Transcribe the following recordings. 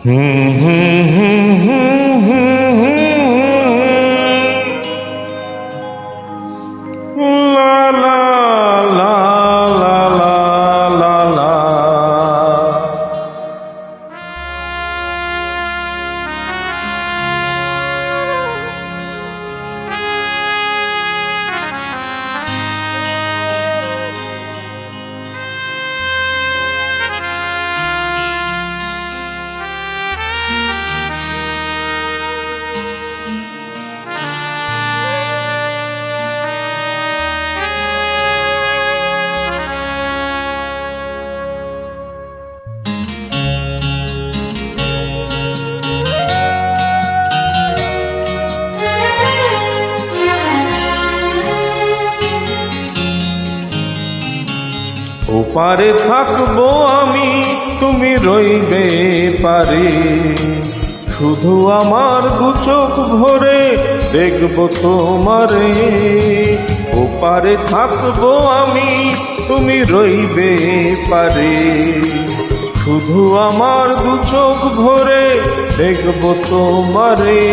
হুম হুম হুম হুম হুম লা লা লা লা লা লা লা। ওপারে থাকবো আমি, তুমি রইবে পারে, শুধু আমার দু চোখ ভরে দেখবো তোমারে। ওপারে থাকবো আমি, তুমি রইবে পারে, শুধু আমার দু চোখ ভরে দেখবো তোমারে।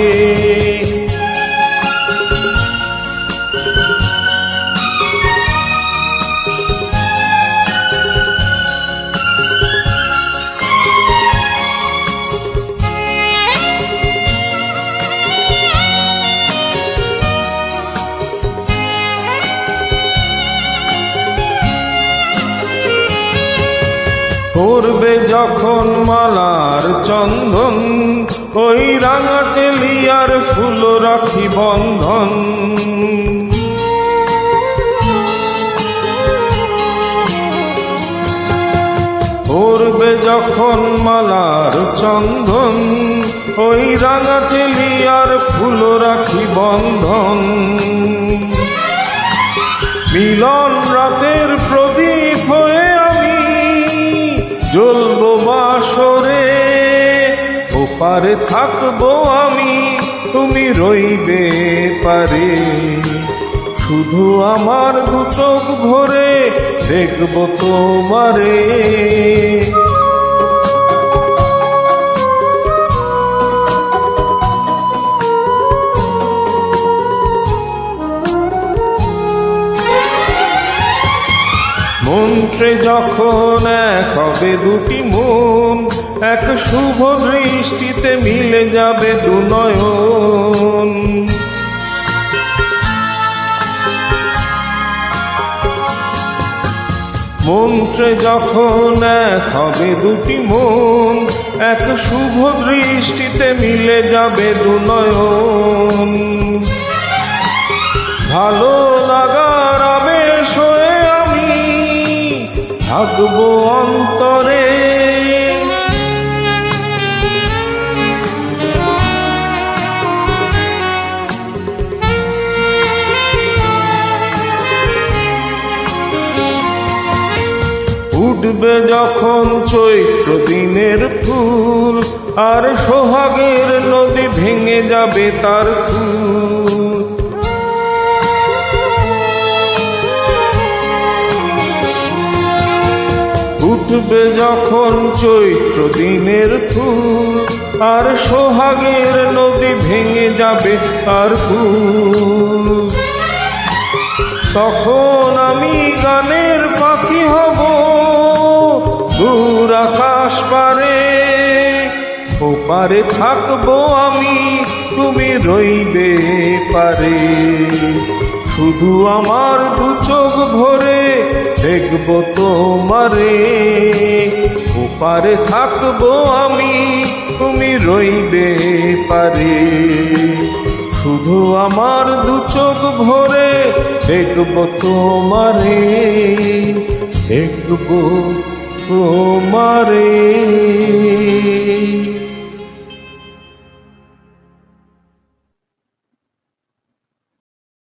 করবে যখন মালার চন্দন, ওই রাঙা চেলিয়ার ফুল রাখি বন্ধন। করবে যখন মালার চন্দন, ওই রাঙা চেলিয়ার ফুল রাখি বন্ধন। মিলন রাতের প্রদীপ হয়ে আমি জ্বলবো বাসরে। ওপারে থাকবো আমি, তুমি রইবে পারে, শুধু আমার দু চোখ ভরে দেখবো তোমারে। মন্ত্রে যখন এক হবে দুটি মন, এক শুভ দৃষ্টিতে মিলে যাবে দু নয়ন। মন্ত্রে যখন এক হবে দুটি মন, এক শুভ দৃষ্টিতে মিলে যাবে দু নয়ন। ভালো লাগার আবেশ হয়ে আমি থাকবো অন্তরে। উঠবে যখন চৈত্র দিনের ফুল, আর সোহাগের নদী ভেঙে যাবে তার ফুল। উঠবে যখন চৈত্র দিনের ফুল, আর সোহাগের নদী ভেঙে যাবে তার ফুল। তখন আমি গানের পাখি হব দূর আকাশ পারে। ওপারে থাকবো আমি, তুমি রইবে পারে, শুধু আমার দু চোখ ভরে দেখবো তোমারে। ওপারে থাকবো আমি, তুমি রইবে পারে, শুধু আমার দু চোখ ভরে দেখবো তোমারে, দেখবো তোমারে।